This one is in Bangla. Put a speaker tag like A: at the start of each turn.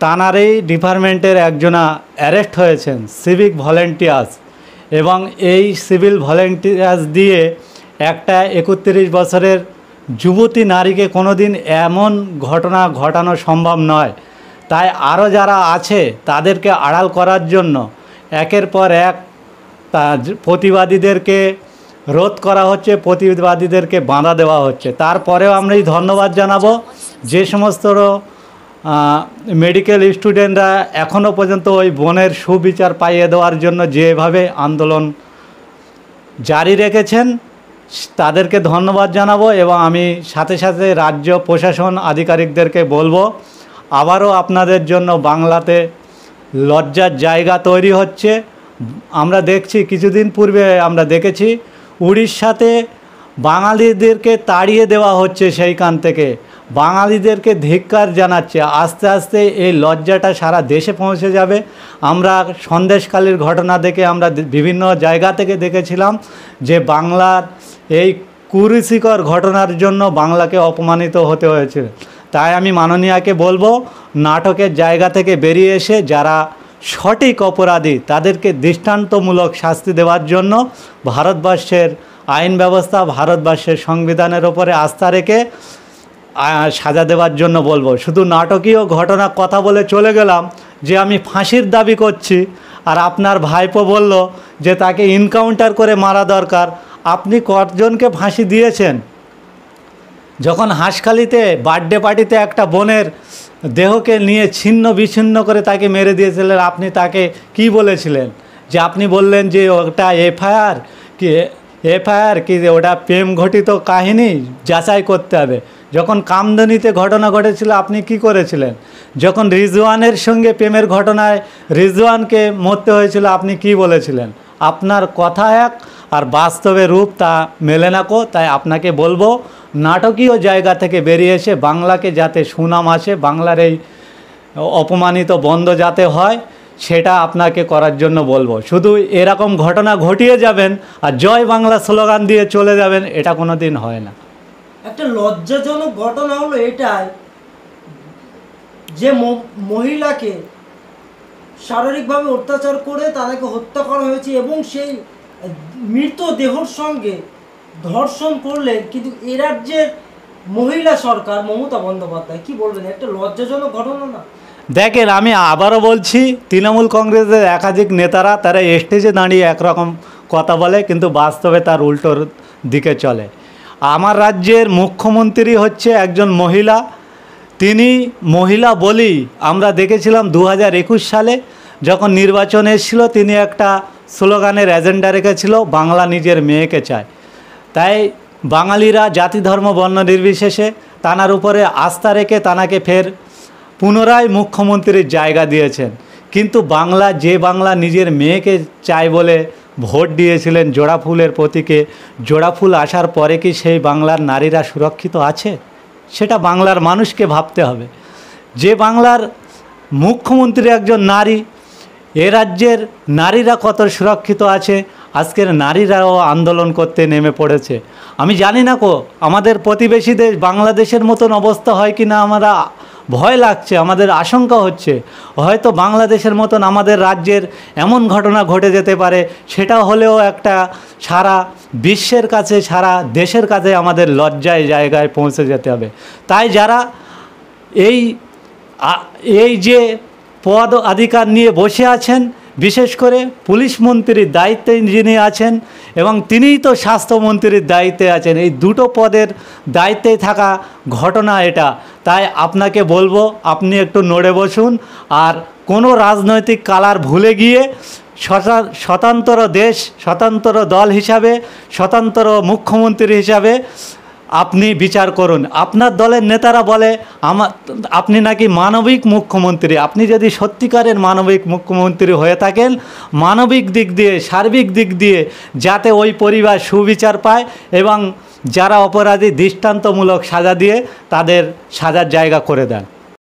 A: তানারই ডিপার্টমেন্টের একজনা অ্যারেস্ট হয়েছেন সিভিক ভলেন্টিয়ার্স, এবং এই সিভিল ভলেন্টিয়ার্স দিয়ে একটা 31 বছরের যুবতী নারীকে কোনো দিন এমন ঘটনা ঘটানো সম্ভব নয়। তাই আরও যারা আছে তাদেরকে আড়াল করার জন্য একের পর এক প্রতিবাদীদেরকে রোধ করা হচ্ছে, প্রতিবাদীদেরকে বাঁধা দেওয়া হচ্ছে। তারপরেও আমরা এই ধন্যবাদ জানাবো যে সমস্ত মেডিকেল স্টুডেন্টরা এখনও পর্যন্ত ওই বোনের সুবিচার পাইয়ে দেওয়ার জন্য যেভাবে আন্দোলন জারি রেখেছেন তাদেরকে ধন্যবাদ জানাবো। এবং আমি সাথে সাথে রাজ্য প্রশাসন আধিকারিকদেরকে বলবো, আবারও আপনাদের জন্য বাংলাতে লজ্জার জায়গা তৈরি হচ্ছে। আমরা দেখছি, কিছুদিন পূর্বে আমরা দেখেছি উড়িষ্যাতে বাঙালিদেরকে তাড়িয়ে দেওয়া হচ্ছে, সেইখান থেকে বাঙালিদেরকে ধিক্কার জানাচ্ছে। আস্তে আস্তে এই লজ্জাটা সারা দেশে পৌঁছে যাবে। আমরা সন্দেশখালির ঘটনা দেখে আমরা বিভিন্ন জায়গা থেকে দেখেছিলাম যে বাংলার এই কুরুচিকর ঘটনার জন্য বাংলাকে অপমানিত হতে হয়েছে। তাই আমি মাননীয়াকে বলবো, নাটকের জায়গা থেকে বেরিয়ে এসে যারা সঠিক অপরাধী তাদেরকে দৃষ্টান্তমূলক শাস্তি দেওয়ার জন্য ভারতবর্ষের আইন ব্যবস্থা, ভারতবর্ষের সংবিধানের ওপরে আস্থা রেখে সাজা দেওয়ার জন্য বলবো। শুধু নাটকীয় ঘটনা কথা বলে চলে গেলাম যে আমি ফাঁসির দাবি করছি, আর আপনার ভাইপো বলল যে তাকে এনকাউন্টার করে মারা দরকার। আপনি কতজনকে ফাঁসি দিয়েছেন? যখন হাঁসখালিতে বার্থডে পার্টিতে একটা বোনের দেহকে নিয়ে ছিন্ন বিচ্ছিন্ন করে তাকে মেরে দিয়েছিলেন, আপনি তাকে কি বলেছিলেন? যে আপনি বললেন যে ওটা এফআইআর কি ওটা প্রেম ঘটিত কাহিনী, যাচাই করতে হবে। যখন কামদুনিতে ঘটনা ঘটেছিল আপনি কি করেছিলেন? যখন রিজওয়ানের সঙ্গে প্রেমের ঘটনায় রিজওয়ানকে মরতে হয়েছিল আপনি কি বলেছিলেন? আপনার কথা এক আর বাস্তবে রূপ তা মেলে না কো। তাই আপনাকে বলবো, নাটকীয় জায়গা থেকে বেরিয়ে এসে বাংলাকে যাতে সুনাম আসে, বাংলার এই অপমানিত বন্ধ যাতে হয়, সেটা আপনাকে করার জন্য বলবো। শুধু এরকম ঘটনা ঘটিয়ে যাবেন আর জয় বাংলা স্লোগান দিয়ে চলে যাবেন, এটা কোনো দিন হয় না।
B: একটা লজ্জাজনক ঘটনা হলো এটাই যে মহিলাকে শারীরিকভাবে অত্যাচার করে তাদেরকে হত্যা করা হয়েছে এবং সেই মৃতদেহর সঙ্গে ধর্ষণ করলেন। কিন্তু এ রাজ্যের মহিলা সরকার মমতা বন্দ্যোপাধ্যায়, কি বলবেন, একটা লজ্জাজনক ঘটনা না?
A: দেখেন, আমি আবারও বলছি, তৃণমূল কংগ্রেসের একাধিক নেতারা তারা স্টেজে দাঁড়িয়ে একরকম কথা বলে কিন্তু বাস্তবে তার উল্টোর দিকে চলে। আমার রাজ্যের মুখ্যমন্ত্রী হচ্ছে একজন মহিলা। তিনি মহিলা বলি আমরা দেখেছিলাম 2021 সালে যখন নির্বাচন এসেছিল, তিনি একটা স্লোগানের এজেন্ডা রেখেছিল, বাংলা নিজের মেয়েকে চায়। তাই বাঙালিরা জাতি ধর্ম বর্ণ নির্বিশেষে তানার উপরে আস্থা রেখে তানাকে ফের পুনরায় মুখ্যমন্ত্রীর জায়গা দিয়েছেন। কিন্তু বাংলা নিজের মেয়েকে চায় বলে ভোট দিয়েছিলেন জোড়া ফুলের প্রতীকে, জোড়া ফুল আসার পরে কি সেই বাংলার নারীরা সুরক্ষিত আছে? সেটা বাংলার মানুষকে ভাবতে হবে। যে বাংলার মুখ্যমন্ত্রী একজন নারী, এ রাজ্যের নারীরা কত সুরক্ষিত আছে, আজকের নারীরাও আন্দোলন করতে নেমে পড়েছে। আমি জানি না আমাদের প্রতিবেশী দেশ বাংলাদেশের মতন অবস্থা হয় কি না, আমরা ভয় লাগছে, আমাদের আশঙ্কা হচ্ছে হয়তো বাংলাদেশের মতন আমাদের রাজ্যের এমন ঘটনা ঘটে যেতে পারে। সেটা হলেও একটা সারা বিশ্বের কাছে, সারা দেশের কাছে আমাদের লজ্জায় জায়গায় পৌঁছে যেতে হবে। তাই যারা এই যে পদ অধিকার নিয়ে বসে আছেন, বিশেষ করে পুলিশ মন্ত্রীর দায়িত্বে যিনি আছেন এবং তিনিই তো স্বাস্থ্যমন্ত্রীর দায়িত্বে আছেন, এই দুটো পদের দায়িত্বে থাকা ঘটনা এটা। তাই আপনাকে বলবো, আপনি একটু নড়ে বসুন আর কোনো রাজনৈতিক কালার ভুলে গিয়ে স্বতন্ত্র দেশ, স্বতন্ত্র দল হিসাবে, স্বতন্ত্র মুখ্যমন্ত্রী হিসাবে আপনি বিচার করুন। আপনার দলের নেতারা বলে আপনি নাকি মানবিক মুখ্যমন্ত্রী। আপনি যদি সত্যিকারের মানবিক মুখ্যমন্ত্রী হয়ে থাকেন, মানবিক দিক দিয়ে, সার্বিক দিক দিয়ে যাতে ওই পরিবার সুবিচার পায় এবং যারা অপরাধী দৃষ্টান্তমূলক সাজা দিয়ে তাদের সাজার জায়গা করে দেন।